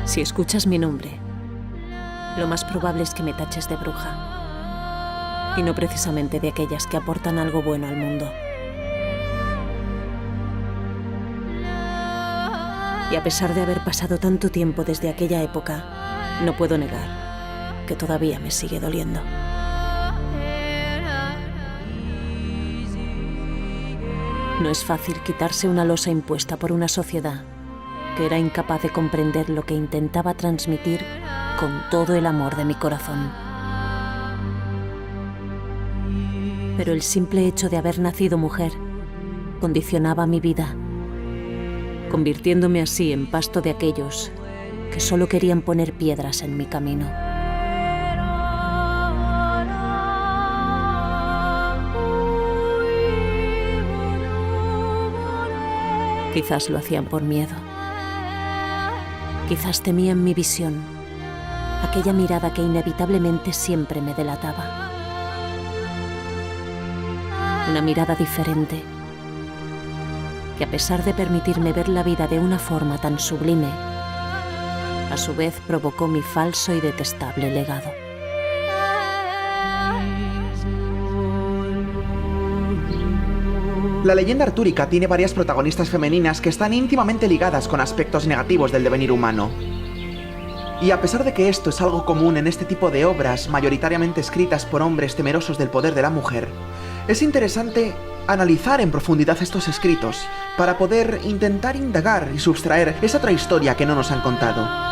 Si escuchas mi nombre, lo más probable es que me taches de bruja. Y no precisamente de aquellas que aportan algo bueno al mundo. Y a pesar de haber pasado tanto tiempo desde aquella época, no puedo negar que todavía me sigue doliendo. No es fácil quitarse una losa impuesta por una sociedad que era incapaz de comprender lo que intentaba transmitir con todo el amor de mi corazón. Pero el simple hecho de haber nacido mujer condicionaba mi vida, convirtiéndome así en pasto de aquellos que solo querían poner piedras en mi camino. Quizás lo hacían por miedo. Quizás temían mi visión, aquella mirada que inevitablemente siempre me delataba. Una mirada diferente, que a pesar de permitirme ver la vida de una forma tan sublime, a su vez provocó mi falso y detestable legado. La leyenda artúrica tiene varias protagonistas femeninas que están íntimamente ligadas con aspectos negativos del devenir humano. Y a pesar de que esto es algo común en este tipo de obras, mayoritariamente escritas por hombres temerosos del poder de la mujer, es interesante analizar en profundidad estos escritos para poder intentar indagar y sustraer esa otra historia que no nos han contado.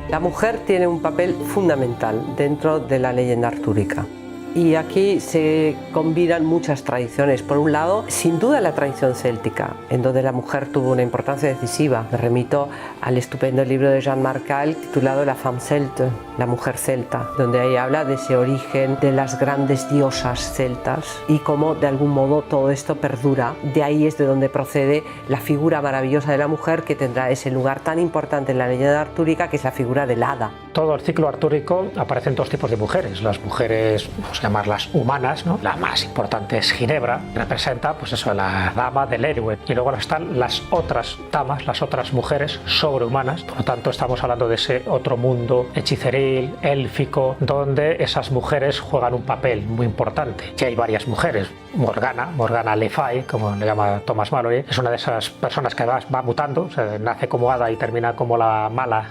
La mujer tiene un papel fundamental dentro de la leyenda artúrica. Y aquí se combinan muchas tradiciones. Por un lado, sin duda la tradición céltica, en donde la mujer tuvo una importancia decisiva. Me remito al estupendo libro de Jean Marcal titulado La femme celte, la mujer celta, donde ahí habla de ese origen de las grandes diosas celtas y cómo de algún modo todo esto perdura. De ahí es de donde procede la figura maravillosa de la mujer que tendrá ese lugar tan importante en la leyenda artúrica, que es la figura del hada. Todo el ciclo artúrico aparecen dos tipos de mujeres. Las mujeres, vamos a llamarlas humanas, ¿no? La más importante es Ginebra, representa pues eso, la dama del héroe. Y luego están las otras damas, las otras mujeres sobrehumanas. Por lo tanto, estamos hablando de ese otro mundo hechiceril, élfico, donde esas mujeres juegan un papel muy importante. Y hay varias mujeres. Morgana Le Fay, como le llama Thomas Malory, es una de esas personas que va mutando, o sea, nace como hada y termina como la mala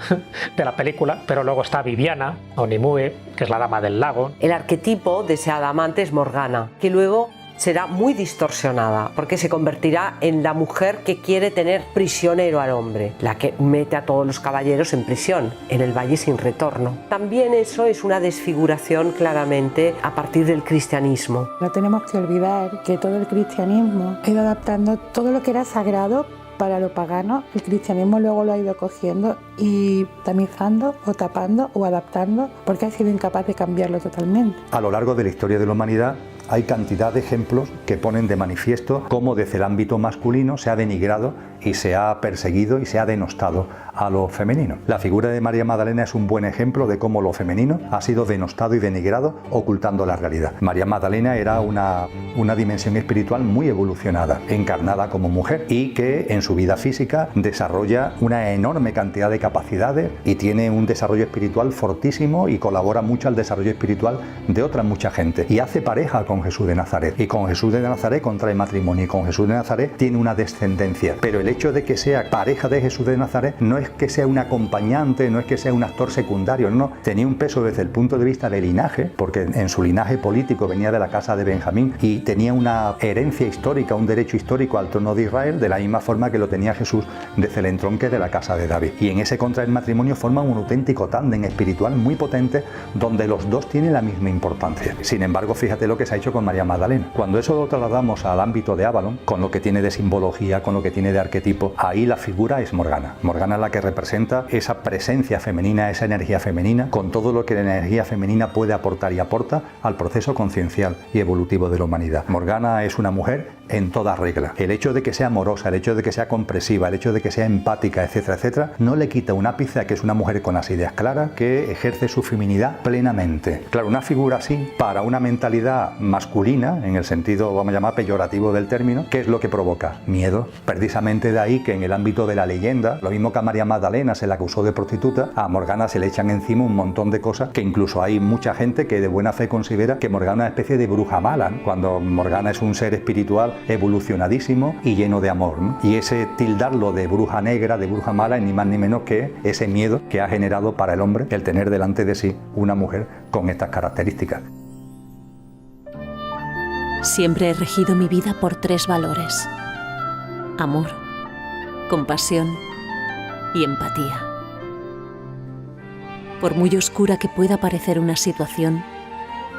de la película. Pero luego está Viviana, o Nimue, que es la dama del lago. El arquetipo de ese adamante es Morgana, que luego será muy distorsionada, porque se convertirá en la mujer que quiere tener prisionero al hombre, la que mete a todos los caballeros en prisión, en el valle sin retorno. También eso es una desfiguración claramente a partir del cristianismo. No tenemos que olvidar que todo el cristianismo ha ido adaptando todo lo que era sagrado para lo pagano, el cristianismo luego lo ha ido cogiendo y tamizando o tapando o adaptando porque ha sido incapaz de cambiarlo totalmente. A lo largo de la historia de la humanidad hay cantidad de ejemplos que ponen de manifiesto cómo desde el ámbito masculino se ha denigrado y se ha perseguido y se ha denostado a lo femenino. La figura de María Magdalena es un buen ejemplo de cómo lo femenino ha sido denostado y denigrado, ocultando la realidad. María Magdalena era una dimensión espiritual muy evolucionada, encarnada como mujer y que en su vida física desarrolla una enorme cantidad de capacidades y tiene un desarrollo espiritual fortísimo y colabora mucho al desarrollo espiritual de otra mucha gente y hace pareja con Jesús de Nazaret, y con Jesús de Nazaret contrae matrimonio, y con Jesús de Nazaret tiene una descendencia. Pero el hecho de que sea pareja de Jesús de Nazaret no es que sea un acompañante, no es que sea un actor secundario, no, tenía un peso desde el punto de vista de linaje, porque en su linaje político venía de la casa de Benjamín y tenía una herencia histórica, un derecho histórico al trono de Israel, de la misma forma que lo tenía Jesús desde el entronque de la casa de David. Y en ese contraer matrimonio forman un auténtico tándem espiritual muy potente, donde los dos tienen la misma importancia. Sin embargo, fíjate lo que se ha hecho con María Magdalena. Cuando eso lo trasladamos al ámbito de Avalon, con lo que tiene de simbología, con lo que tiene de arquetipo, ahí la figura es Morgana. Morgana es la que representa esa presencia femenina, esa energía femenina, con todo lo que la energía femenina puede aportar y aporta al proceso conciencial y evolutivo de la humanidad. Morgana es una mujer en toda regla. El hecho de que sea amorosa, el hecho de que sea compresiva, el hecho de que sea empática, etcétera, etcétera, no le quita un ápice a que es una mujer con las ideas claras, que ejerce su feminidad plenamente. Claro, una figura así, para una mentalidad masculina, en el sentido, vamos a llamar, peyorativo del término, ¿qué es lo que provoca? Miedo. Precisamente de ahí que en el ámbito de la leyenda, lo mismo que a María Magdalena se la acusó de prostituta, a Morgana se le echan encima un montón de cosas que incluso hay mucha gente que de buena fe considera que Morgana es una especie de bruja mala, ¿no? Cuando Morgana es un ser espiritual evolucionadísimo y lleno de amor, ¿no? Y ese tildarlo de bruja negra, de bruja mala, es ni más ni menos que ese miedo que ha generado para el hombre el tener delante de sí una mujer con estas características. Siempre he regido mi vida por 3 valores: amor, compasión y empatía. Por muy oscura que pueda parecer una situación,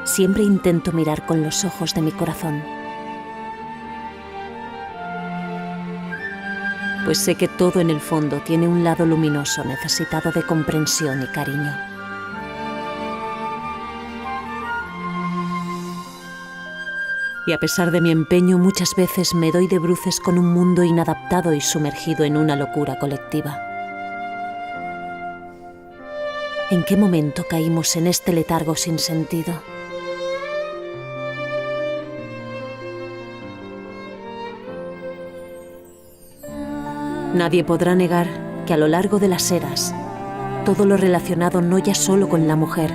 siempre intento mirar con los ojos de mi corazón. Pues sé que todo en el fondo tiene un lado luminoso necesitado de comprensión y cariño. Y a pesar de mi empeño, muchas veces me doy de bruces con un mundo inadaptado y sumergido en una locura colectiva. ¿En qué momento caímos en este letargo sin sentido? Nadie podrá negar que a lo largo de las eras, todo lo relacionado no ya solo con la mujer,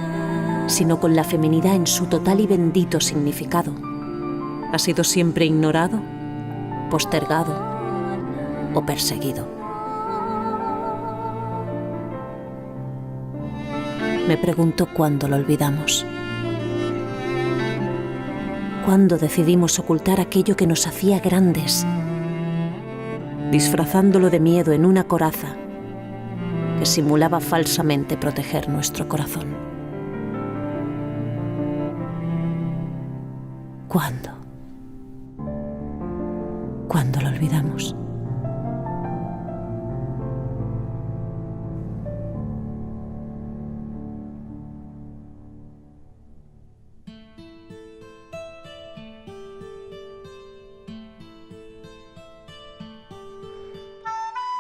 sino con la feminidad en su total y bendito significado, ha sido siempre ignorado, postergado o perseguido. Me pregunto cuándo lo olvidamos. ¿Cuándo decidimos ocultar aquello que nos hacía grandes, disfrazándolo de miedo en una coraza que simulaba falsamente proteger nuestro corazón? ¿Cuándo? ¿Cuándo lo olvidamos?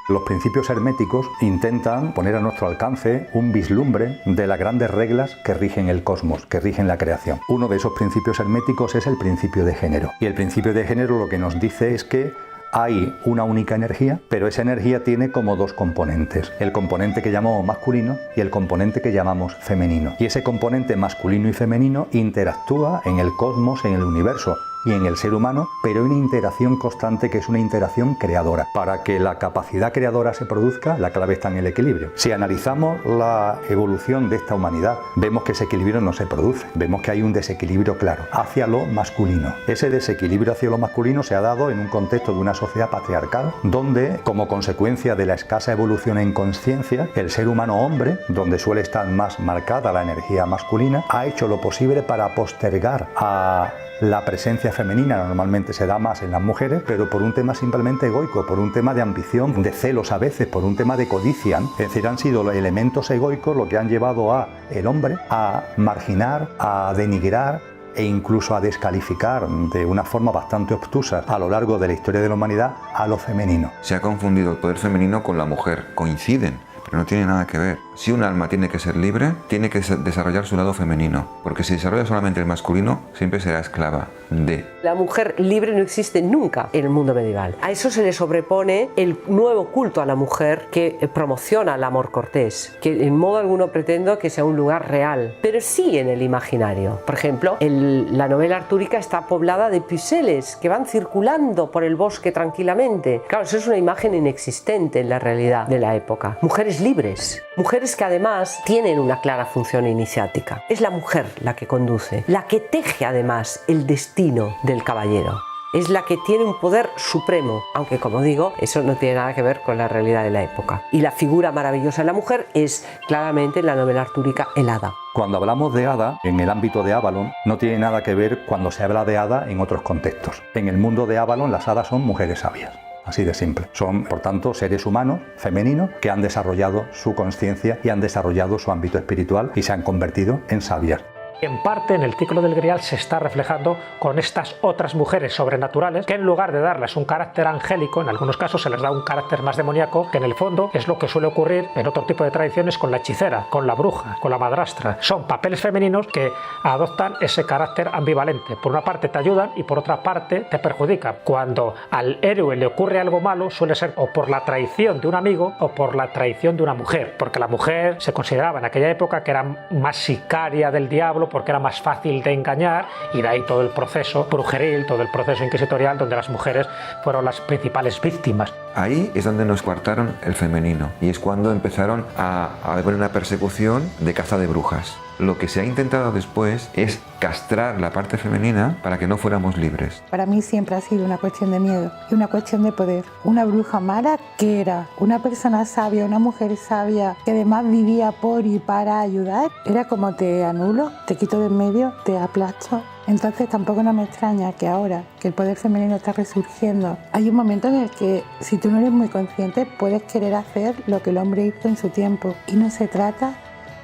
Los principios herméticos intentan poner a nuestro alcance un vislumbre de las grandes reglas que rigen el cosmos, que rigen la creación. Uno de esos principios herméticos es el principio de género. Y el principio de género lo que nos dice es que hay una única energía, pero esa energía tiene como 2 componentes. El componente que llamamos masculino y el componente que llamamos femenino. Y ese componente masculino y femenino interactúa en el cosmos, en el universo y en el ser humano, pero hay una interacción constante que es una interacción creadora. Para que la capacidad creadora se produzca, la clave está en el equilibrio. Si analizamos la evolución de esta humanidad, vemos que ese equilibrio no se produce. Vemos que hay un desequilibrio claro hacia lo masculino. Ese desequilibrio hacia lo masculino se ha dado en un contexto de una sociedad patriarcal, donde, como consecuencia de la escasa evolución en conciencia, el ser humano hombre, donde suele estar más marcada la energía masculina, ha hecho lo posible para postergar a la presencia femenina normalmente se da más en las mujeres, pero por un tema simplemente egoico, por un tema de ambición, de celos a veces, por un tema de codicia. Es decir, han sido los elementos egoicos lo que han llevado a el hombre a marginar, a denigrar e incluso a descalificar de una forma bastante obtusa a lo largo de la historia de la humanidad a lo femenino. Se ha confundido el poder femenino con la mujer, coinciden, pero no tiene nada que ver. Si un alma tiene que ser libre, tiene que desarrollar su lado femenino, porque si desarrolla solamente el masculino, siempre será esclava de. La mujer libre no existe nunca en el mundo medieval. A eso se le sobrepone el nuevo culto a la mujer que promociona el amor cortés, que en modo alguno pretendo que sea un lugar real, pero sí en el imaginario. Por ejemplo, la novela artúrica está poblada de puceles que van circulando por el bosque tranquilamente. Claro, eso es una imagen inexistente en la realidad de la época. Mujeres libres, mujeres que además tienen una clara función iniciática. Es la mujer la que conduce, la que teje además el destino del caballero. Es la que tiene un poder supremo, aunque como digo, eso no tiene nada que ver con la realidad de la época. Y la figura maravillosa de la mujer es claramente en la novela artúrica el hada. Cuando hablamos de hada, en el ámbito de Avalon, no tiene nada que ver cuando se habla de hada en otros contextos. En el mundo de Avalon, las hadas son mujeres sabias. Así de simple. Son, por tanto, seres humanos, femeninos, que han desarrollado su conciencia y han desarrollado su ámbito espiritual y se han convertido en sabias. En parte, en el ciclo del Grial se está reflejando con estas otras mujeres sobrenaturales que en lugar de darles un carácter angélico, en algunos casos se les da un carácter más demoníaco, que en el fondo es lo que suele ocurrir en otro tipo de tradiciones con la hechicera, con la bruja, con la madrastra. Son papeles femeninos que adoptan ese carácter ambivalente. Por una parte te ayudan y por otra parte te perjudican. Cuando al héroe le ocurre algo malo, suele ser o por la traición de un amigo o por la traición de una mujer, porque la mujer se consideraba en aquella época que era más sicaria del diablo, porque era más fácil de engañar, y de ahí todo el proceso brujeril, todo el proceso inquisitorial donde las mujeres fueron las principales víctimas. Ahí es donde nos coartaron el femenino y es cuando empezaron a haber una persecución de caza de brujas. Lo que se ha intentado después es castrar la parte femenina para que no fuéramos libres. Para mí siempre ha sido una cuestión de miedo y una cuestión de poder. Una bruja mala que era una persona sabia, una mujer sabia que además vivía por y para ayudar, era como te anulo, te quito de en medio, te aplasto. Entonces tampoco no me extraña que ahora que el poder femenino está resurgiendo, hay un momento en el que si tú no eres muy consciente puedes querer hacer lo que el hombre hizo en su tiempo, y no se trata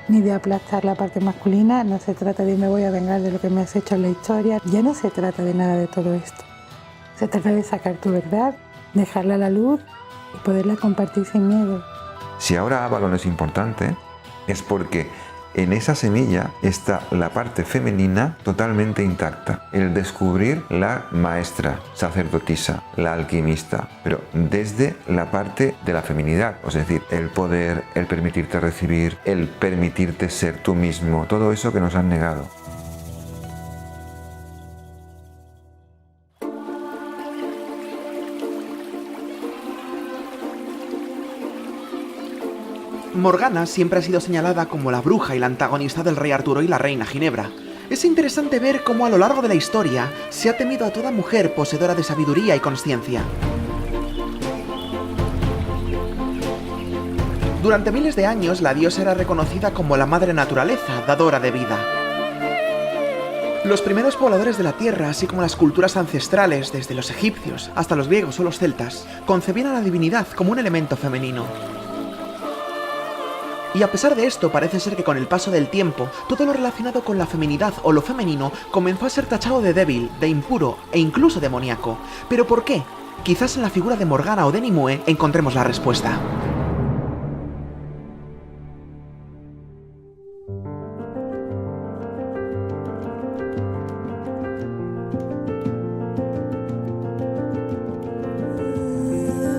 ni de aplastar la parte masculina, no se trata de me voy a vengar de lo que me has hecho en la historia, ya no se trata de nada de todo esto. Se trata de sacar tu verdad, dejarla a la luz y poderla compartir sin miedo. Si ahora Avalon es importante, es porque en esa semilla está la parte femenina totalmente intacta. El descubrir la maestra, sacerdotisa, la alquimista, pero desde la parte de la feminidad, es decir, el poder, el permitirte recibir, el permitirte ser tú mismo, todo eso que nos han negado. Morgana siempre ha sido señalada como la bruja y la antagonista del rey Arturo y la reina Ginebra. Es interesante ver cómo a lo largo de la historia se ha temido a toda mujer poseedora de sabiduría y consciencia. Durante miles de años, la diosa era reconocida como la madre naturaleza, dadora de vida. Los primeros pobladores de la Tierra, así como las culturas ancestrales, desde los egipcios hasta los griegos o los celtas, concebían a la divinidad como un elemento femenino. Y a pesar de esto, parece ser que con el paso del tiempo, todo lo relacionado con la feminidad o lo femenino comenzó a ser tachado de débil, de impuro e incluso demoníaco. ¿Pero por qué? Quizás en la figura de Morgana o de Nimue encontremos la respuesta.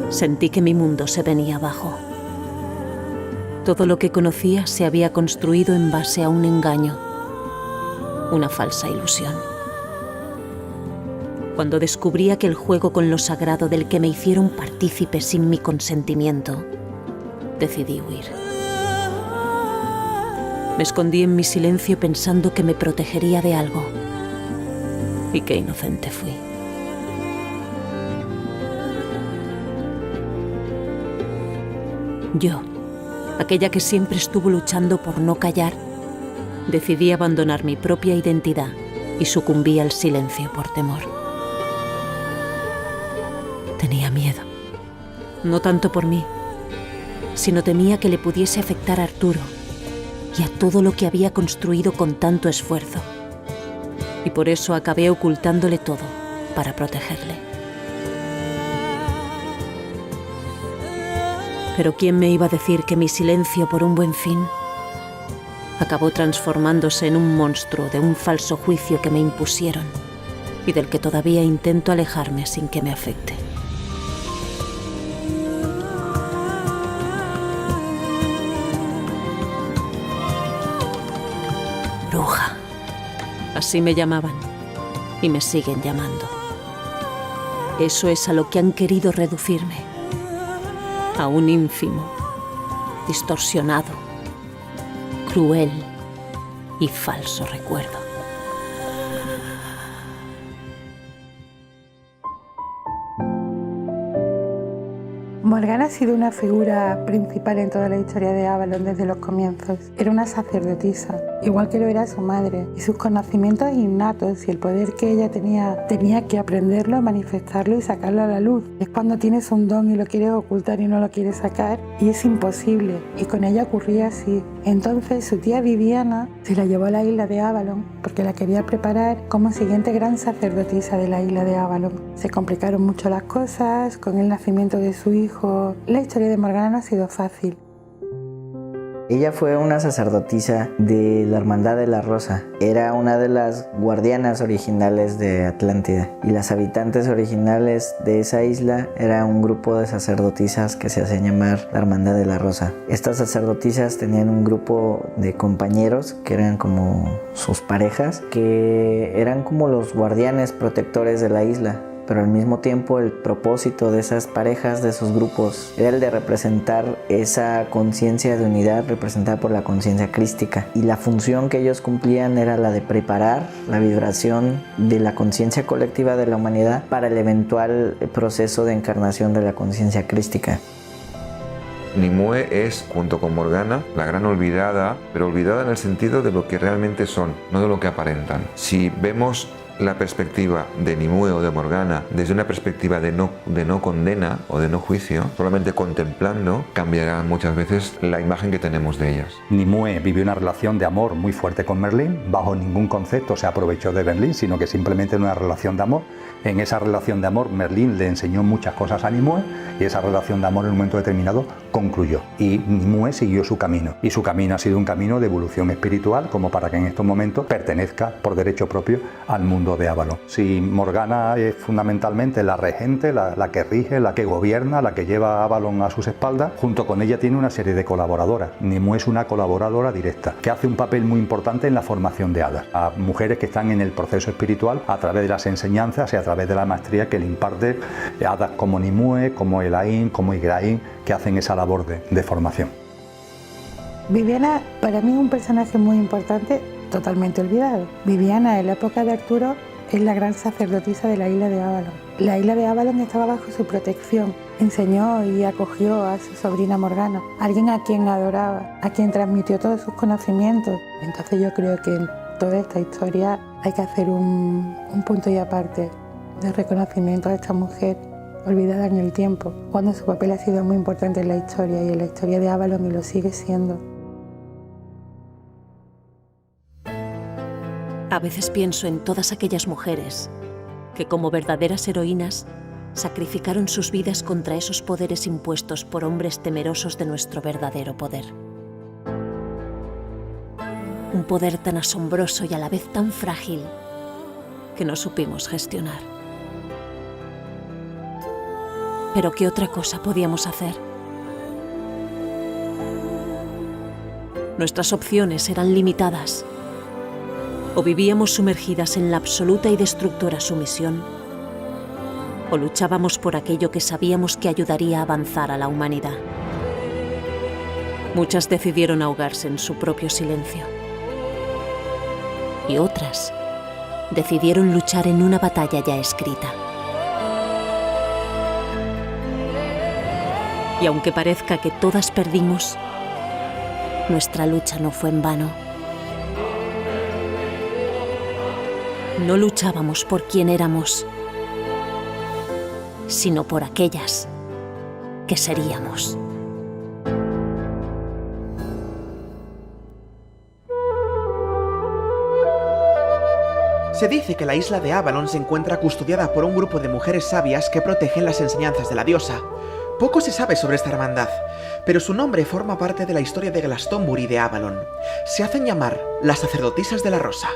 Sentí que mi mundo se venía abajo. Todo lo que conocía se había construido en base a un engaño, una falsa ilusión. Cuando descubrí aquel juego con lo sagrado del que me hicieron partícipe sin mi consentimiento, decidí huir. Me escondí en mi silencio pensando que me protegería de algo. Y qué inocente fui. Yo, aquella que siempre estuvo luchando por no callar, decidí abandonar mi propia identidad y sucumbí al silencio por temor. Tenía miedo, no tanto por mí, sino temía que le pudiese afectar a Arturo y a todo lo que había construido con tanto esfuerzo. Y por eso acabé ocultándole todo para protegerle. Pero ¿quién me iba a decir que mi silencio por un buen fin acabó transformándose en un monstruo de un falso juicio que me impusieron y del que todavía intento alejarme sin que me afecte? Bruja. Así me llamaban y me siguen llamando. Eso es a lo que han querido reducirme. A un ínfimo, distorsionado, cruel y falso recuerdo. Morgana ha sido una figura principal en toda la historia de Avalon desde los comienzos. Era una sacerdotisa, igual que lo era su madre, y sus conocimientos innatos y el poder que ella tenía que aprenderlo, manifestarlo y sacarlo a la luz. Es cuando tienes un don y lo quieres ocultar y no lo quieres sacar, y es imposible, y con ella ocurría así. Entonces su tía Viviana se la llevó a la isla de Avalon porque la quería preparar como siguiente gran sacerdotisa de la isla de Avalon. Se complicaron mucho las cosas con el nacimiento de su hijo. La historia de Morgana no ha sido fácil. Ella fue una sacerdotisa de la Hermandad de la Rosa. Era una de las guardianas originales de Atlántida. Y las habitantes originales de esa isla era un grupo de sacerdotisas que se hacían llamar la Hermandad de la Rosa. Estas sacerdotisas tenían un grupo de compañeros que eran como sus parejas, que eran como los guardianes protectores de la isla. Pero al mismo tiempo el propósito de esas parejas, de esos grupos, era el de representar esa conciencia de unidad representada por la conciencia crística. Y la función que ellos cumplían era la de preparar la vibración de la conciencia colectiva de la humanidad para el eventual proceso de encarnación de la conciencia crística. Nimue es, junto con Morgana, la gran olvidada, pero olvidada en el sentido de lo que realmente son, no de lo que aparentan. Si vemos la perspectiva de Nimue o de Morgana desde una perspectiva de no condena o de no juicio, solamente contemplando, cambiará muchas veces la imagen que tenemos de ellas. Nimue vivió una relación de amor muy fuerte con Merlín, bajo ningún concepto se aprovechó de Merlín, sino que simplemente una relación de amor. En esa relación de amor Merlín le enseñó muchas cosas a Nimue y esa relación de amor en un momento determinado concluyó y Nimue siguió su camino, y su camino ha sido un camino de evolución espiritual como para que en estos momentos pertenezca por derecho propio al mundo de Avalon. Si Morgana es fundamentalmente la regente, la que rige, la que gobierna, la que lleva a Avalon a sus espaldas, junto con ella tiene una serie de colaboradoras. Nimue es una colaboradora directa que hace un papel muy importante en la formación de hadas, a mujeres que están en el proceso espiritual a través de las enseñanzas y a través de la maestría que le imparte hadas como Nimue, como Elaine, como Igraine, que hacen esa labor de formación. Viviana para mí es un personaje muy importante, totalmente olvidado. Viviana en la época de Arturo es la gran sacerdotisa de la isla de Avalon. La isla de Avalon estaba bajo su protección. Enseñó y acogió a su sobrina Morgana, alguien a quien adoraba, a quien transmitió todos sus conocimientos. Entonces yo creo que en toda esta historia hay que hacer un punto y aparte de reconocimiento a esta mujer olvidada en el tiempo, cuando su papel ha sido muy importante en la historia y en la historia de Avalon y lo sigue siendo. A veces pienso en todas aquellas mujeres que, como verdaderas heroínas, sacrificaron sus vidas contra esos poderes impuestos por hombres temerosos de nuestro verdadero poder. Un poder tan asombroso y a la vez tan frágil que no supimos gestionar. Pero ¿qué otra cosa podíamos hacer? Nuestras opciones eran limitadas. O vivíamos sumergidas en la absoluta y destructora sumisión, o luchábamos por aquello que sabíamos que ayudaría a avanzar a la humanidad. Muchas decidieron ahogarse en su propio silencio. Y otras decidieron luchar en una batalla ya escrita. Y aunque parezca que todas perdimos, nuestra lucha no fue en vano. No luchábamos por quién éramos, sino por aquellas que seríamos. Se dice que la isla de Avalon se encuentra custodiada por un grupo de mujeres sabias que protegen las enseñanzas de la diosa. Poco se sabe sobre esta hermandad, pero su nombre forma parte de la historia de Glastonbury de Avalon. Se hacen llamar las sacerdotisas de la Rosa.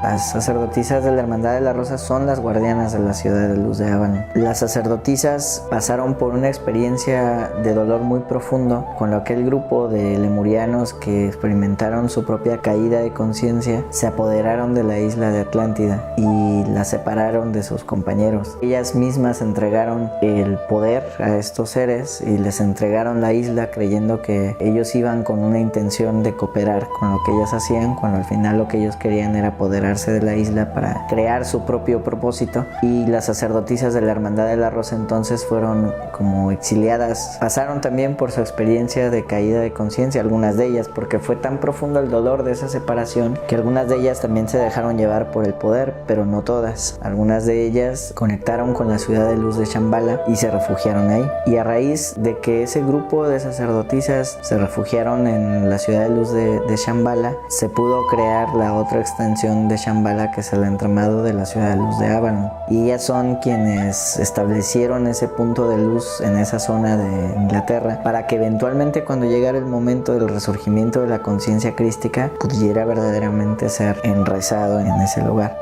Las sacerdotisas de la Hermandad de la Rosa son las guardianas de la ciudad de luz de Avalon. Las sacerdotisas pasaron por una experiencia de dolor muy profundo con aquel grupo de lemurianos que experimentaron su propia caída de conciencia, se apoderaron de la isla de Atlántida y la separaron de sus compañeros. Ellas mismas entregaron el poder a estos seres y les entregaron la isla creyendo que ellos iban con una intención de cooperar con lo que ellas hacían, cuando al final lo que ellos querían era apoderarse de la isla para crear su propio propósito. Y las sacerdotisas de la Hermandad de la Rosa entonces fueron como exiliadas. Pasaron también por su experiencia de caída de conciencia, algunas de ellas, porque fue tan profundo el dolor de esa separación que algunas de ellas también se dejaron llevar por el poder, pero no todas. Algunas de ellas conectaron con la ciudad de luz de Shambhala y se refugiaron ahí. Y a raíz de que ese grupo de sacerdotisas se refugiaron en la ciudad de luz de Shambhala, se pudo crear la otra extensión de Shambhala, que es el entramado de la ciudad de luz de Avalon. Y ellas son quienes establecieron ese punto de luz en esa zona de Inglaterra para que eventualmente, cuando llegara el momento del resurgimiento de la conciencia crística, pudiera verdaderamente ser enraizado en ese lugar.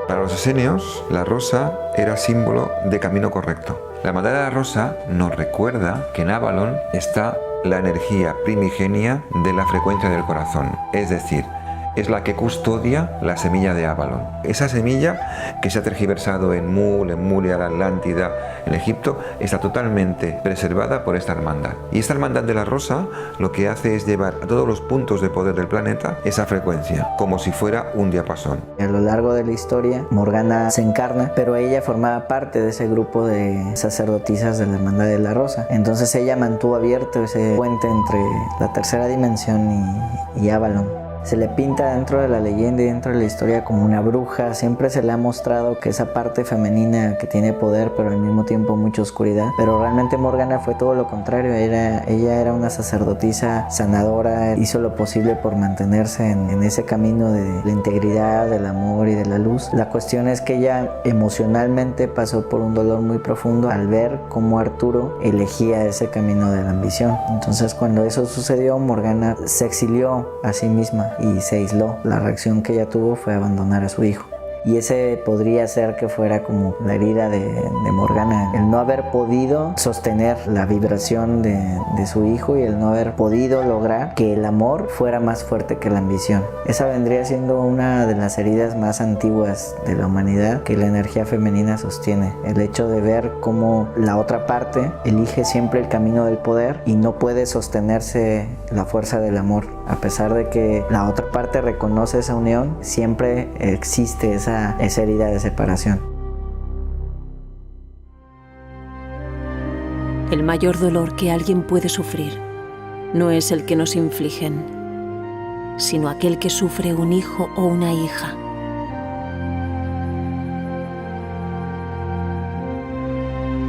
Para los esenios, la rosa era símbolo de camino correcto. La Hermandad de la Rosa nos recuerda que en Avalon está la energía primigenia de la frecuencia del corazón, es decir, es la que custodia la semilla de Avalon. Esa semilla que se ha tergiversado en Mul, en Muria, la Atlántida, en Egipto, está totalmente preservada por esta hermandad. Y esta hermandad de la Rosa lo que hace es llevar a todos los puntos de poder del planeta esa frecuencia, como si fuera un diapasón. A lo largo de la historia, Morgana se encarna, pero ella formaba parte de ese grupo de sacerdotisas de la Hermandad de la Rosa. Entonces ella mantuvo abierto ese puente entre la tercera dimensión y Avalon. Se le pinta dentro de la leyenda y dentro de la historia como una bruja. Siempre se le ha mostrado que esa parte femenina que tiene poder, pero al mismo tiempo mucha oscuridad. Pero realmente Morgana fue todo lo contrario. Ella era una sacerdotisa sanadora. Hizo lo posible por mantenerse en ese camino de la integridad, del amor y de la luz. La cuestión es que ella emocionalmente pasó por un dolor muy profundo al ver cómo Arturo elegía ese camino de la ambición. Entonces, cuando eso sucedió, Morgana se exilió a sí misma y se aisló. La reacción que ella tuvo fue abandonar a su hijo. Y ese podría ser que fuera como la herida de Morgana, el no haber podido sostener la vibración de su hijo y el no haber podido lograr que el amor fuera más fuerte que la ambición. Esa vendría siendo una de las heridas más antiguas de la humanidad que la energía femenina sostiene. El hecho de ver cómo la otra parte elige siempre el camino del poder y no puede sostenerse la fuerza del amor. A pesar de que la otra parte reconoce esa unión, siempre existe esa herida de separación. El mayor dolor que alguien puede sufrir no es el que nos infligen, sino aquel que sufre un hijo o una hija.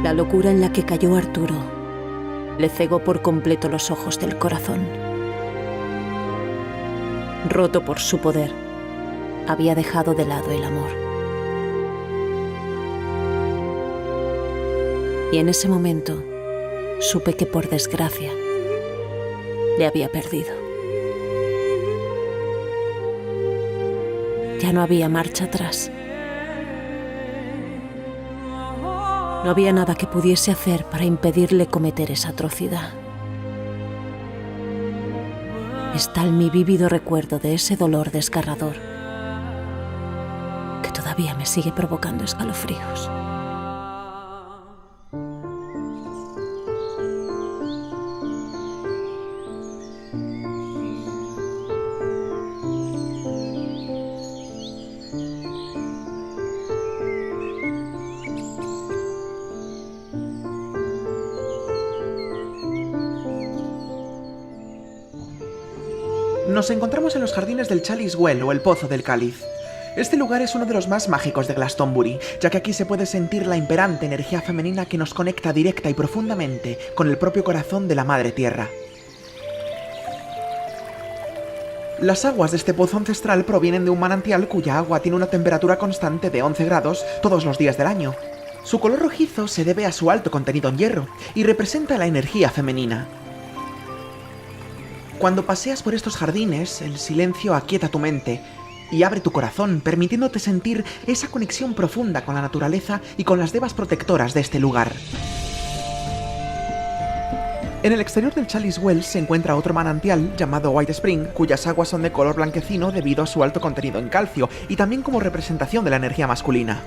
La locura en la que cayó Arturo le cegó por completo los ojos del corazón. Roto por su poder, había dejado de lado el amor. Y en ese momento supe que, por desgracia, le había perdido. Ya no había marcha atrás. No había nada que pudiese hacer para impedirle cometer esa atrocidad. Es tal mi vívido recuerdo de ese dolor desgarrador que todavía me sigue provocando escalofríos. Nos encontramos en los jardines del Chalice Well, o el Pozo del Cáliz. Este lugar es uno de los más mágicos de Glastonbury, ya que aquí se puede sentir la imperante energía femenina que nos conecta directa y profundamente con el propio corazón de la Madre Tierra. Las aguas de este pozo ancestral provienen de un manantial cuya agua tiene una temperatura constante de 11 grados todos los días del año. Su color rojizo se debe a su alto contenido en hierro y representa la energía femenina. Cuando paseas por estos jardines, el silencio aquieta tu mente y abre tu corazón, permitiéndote sentir esa conexión profunda con la naturaleza y con las devas protectoras de este lugar. En el exterior del Chalice Well se encuentra otro manantial llamado White Spring, cuyas aguas son de color blanquecino debido a su alto contenido en calcio y también como representación de la energía masculina.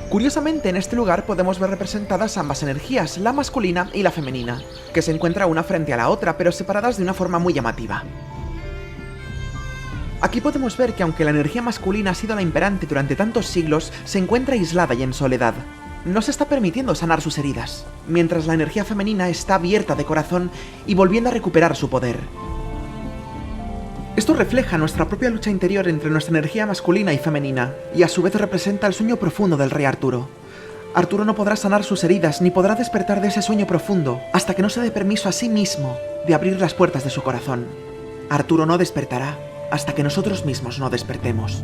Curiosamente, en este lugar podemos ver representadas ambas energías, la masculina y la femenina, que se encuentran una frente a la otra, pero separadas de una forma muy llamativa. Aquí podemos ver que aunque la energía masculina ha sido la imperante durante tantos siglos, se encuentra aislada y en soledad. No se está permitiendo sanar sus heridas, mientras la energía femenina está abierta de corazón y volviendo a recuperar su poder. Esto refleja nuestra propia lucha interior entre nuestra energía masculina y femenina, y a su vez representa el sueño profundo del rey Arturo. Arturo no podrá sanar sus heridas ni podrá despertar de ese sueño profundo hasta que no se dé permiso a sí mismo de abrir las puertas de su corazón. Arturo no despertará hasta que nosotros mismos no despertemos.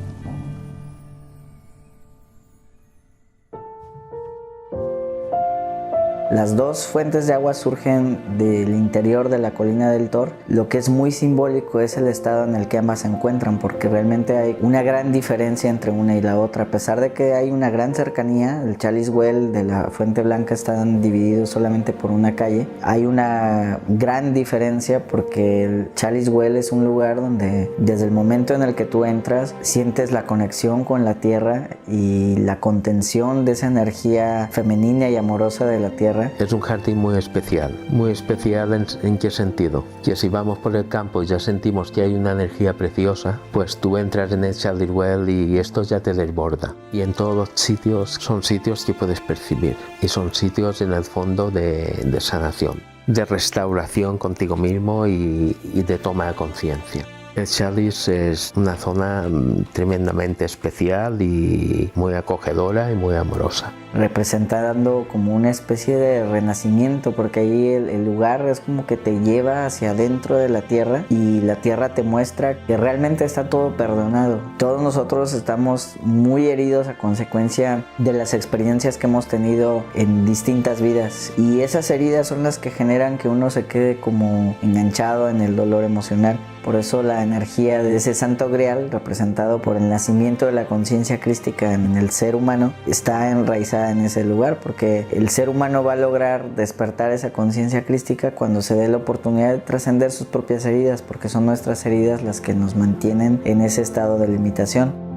Las dos fuentes de agua surgen del interior de la colina del Tor. Lo que es muy simbólico es el estado en el que ambas se encuentran, porque realmente hay una gran diferencia entre una y la otra. A pesar de que hay una gran cercanía, el Chalice Well de la Fuente Blanca están divididos solamente por una calle. Hay una gran diferencia porque el Chalice Well es un lugar donde desde el momento en el que tú entras sientes la conexión con la tierra y la contención de esa energía femenina y amorosa de la tierra. Es un jardín muy especial ¿en qué sentido? Que si vamos por el campo y ya sentimos que hay una energía preciosa, pues tú entras en el Chalice Well y esto ya te desborda. Y en todos los sitios son sitios que puedes percibir y son sitios en el fondo de sanación, de restauración contigo mismo y de toma de conciencia. El Chalice es una zona tremendamente especial y muy acogedora y muy amorosa. Representando como una especie de renacimiento, porque ahí el lugar es como que te lleva hacia adentro de la tierra y la tierra te muestra que realmente está todo perdonado. Todos nosotros estamos muy heridos a consecuencia de las experiencias que hemos tenido en distintas vidas y esas heridas son las que generan que uno se quede como enganchado en el dolor emocional. Por eso la energía de ese santo grial, representado por el nacimiento de la conciencia crística en el ser humano, está enraizada en ese lugar, porque el ser humano va a lograr despertar esa conciencia crística cuando se dé la oportunidad de trascender sus propias heridas, porque son nuestras heridas las que nos mantienen en ese estado de limitación.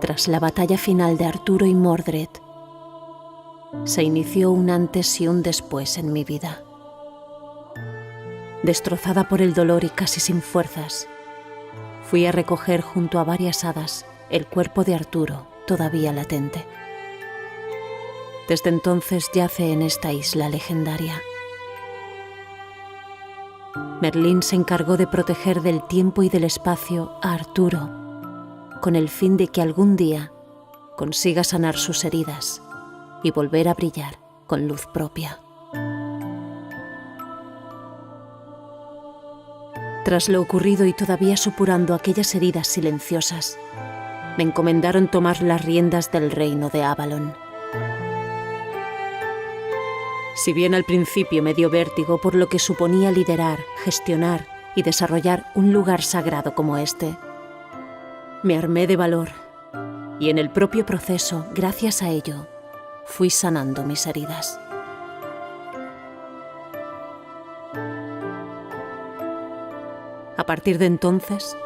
Tras la batalla final de Arturo y Mordred, se inició un antes y un después en mi vida. Destrozada por el dolor y casi sin fuerzas, fui a recoger junto a varias hadas el cuerpo de Arturo, todavía latente. Desde entonces yace en esta isla legendaria. Merlín se encargó de proteger del tiempo y del espacio a Arturo, con el fin de que algún día consiga sanar sus heridas y volver a brillar con luz propia. Tras lo ocurrido y todavía supurando aquellas heridas silenciosas, me encomendaron tomar las riendas del reino de Avalon. Si bien al principio me dio vértigo por lo que suponía liderar, gestionar y desarrollar un lugar sagrado como este, me armé de valor y en el propio proceso, gracias a ello, fui sanando mis heridas. A partir de entonces,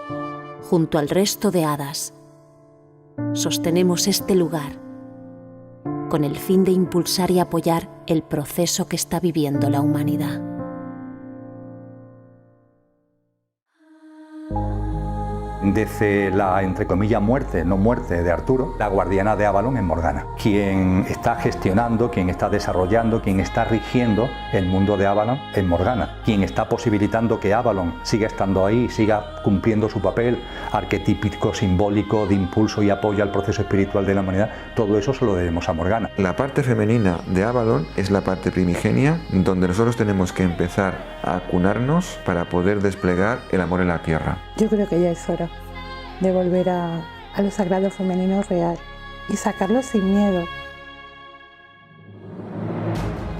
junto al resto de hadas, sostenemos este lugar con el fin de impulsar y apoyar el proceso que está viviendo la humanidad. desde la, entre comillas, muerte, no muerte de Arturo, la guardiana de Avalon es Morgana. Quien está gestionando, quien está desarrollando, quien está rigiendo el mundo de Avalon es Morgana. Quien está posibilitando que Avalon siga estando ahí, siga cumpliendo su papel arquetípico, simbólico, de impulso y apoyo al proceso espiritual de la humanidad, todo eso se lo debemos a Morgana. La parte femenina de Avalon es la parte primigenia, donde nosotros tenemos que empezar a acunarnos para poder desplegar el amor en la tierra. Yo creo que ya es hora de volver a lo sagrado femenino real y sacarlo sin miedo.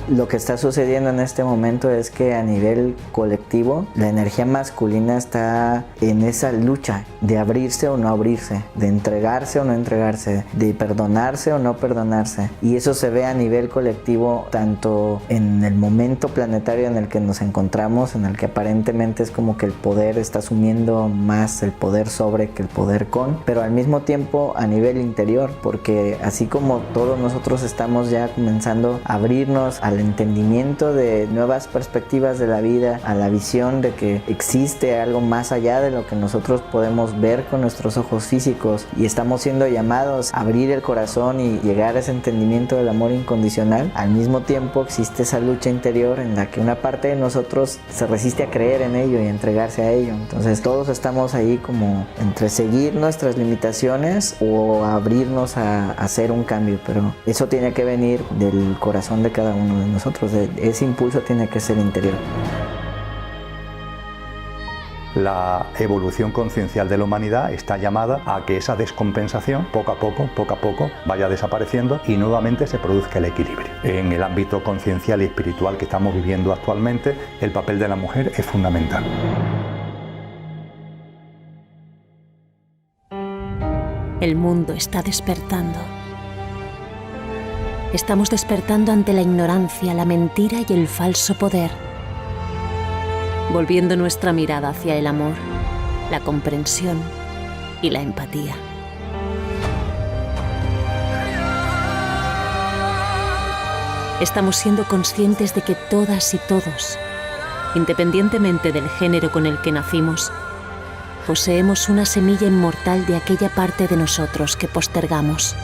Lo que está sucediendo en este momento es que a nivel colectivo la energía masculina está en esa lucha de abrirse o no abrirse, de entregarse o no entregarse, de perdonarse o no perdonarse. Y eso se ve a nivel colectivo tanto en el momento planetario en el que nos encontramos, en el que aparentemente es como que el poder está asumiendo más el poder sobre que el poder con, pero al mismo tiempo a nivel interior, porque así como todos nosotros estamos ya comenzando a abrirnos al entendimiento de nuevas perspectivas de la vida, a la visión de que existe algo más allá de lo que nosotros podemos ver con nuestros ojos físicos, y estamos siendo llamados a abrir el corazón y llegar a ese entendimiento del amor incondicional. Al mismo tiempo existe esa lucha interior en la que una parte de nosotros se resiste a creer en ello y a entregarse a ello. Entonces todos estamos ahí como entre seguir nuestras limitaciones o abrirnos a hacer un cambio, pero eso tiene que venir del corazón de cada uno de nosotros, ese impulso tiene que ser interior. La evolución conciencial de la humanidad está llamada a que esa descompensación poco a poco vaya desapareciendo y nuevamente se produzca el equilibrio. En el ámbito conciencial y espiritual que estamos viviendo actualmente, el papel de la mujer es fundamental. El mundo está despertando. Estamos despertando ante la ignorancia, la mentira y el falso poder, volviendo nuestra mirada hacia el amor, la comprensión y la empatía. Estamos siendo conscientes de que todas y todos, independientemente del género con el que nacimos, poseemos una semilla inmortal de aquella parte de nosotros que postergamos.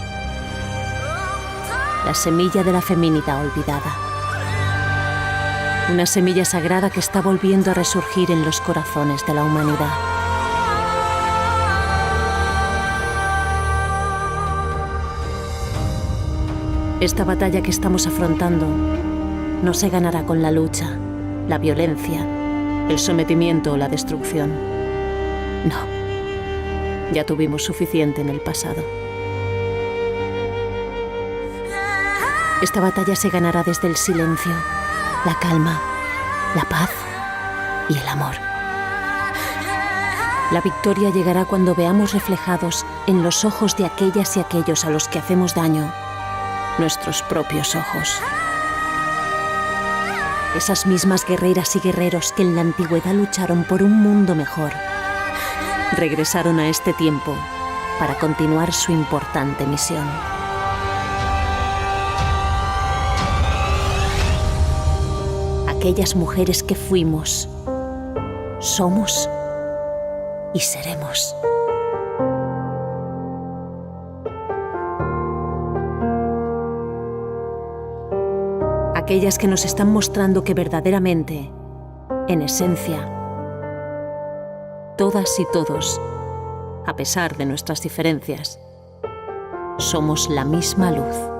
La semilla de la feminidad olvidada. Una semilla sagrada que está volviendo a resurgir en los corazones de la humanidad. Esta batalla que estamos afrontando no se ganará con la lucha, la violencia, el sometimiento o la destrucción. No, ya tuvimos suficiente en el pasado. Esta batalla se ganará desde el silencio, la calma, la paz y el amor. La victoria llegará cuando veamos reflejados en los ojos de aquellas y aquellos a los que hacemos daño nuestros propios ojos. Esas mismas guerreras y guerreros que en la antigüedad lucharon por un mundo mejor, regresaron a este tiempo para continuar su importante misión. Aquellas mujeres que fuimos, somos y seremos. Aquellas que nos están mostrando que verdaderamente, en esencia, todas y todos, a pesar de nuestras diferencias, somos la misma luz.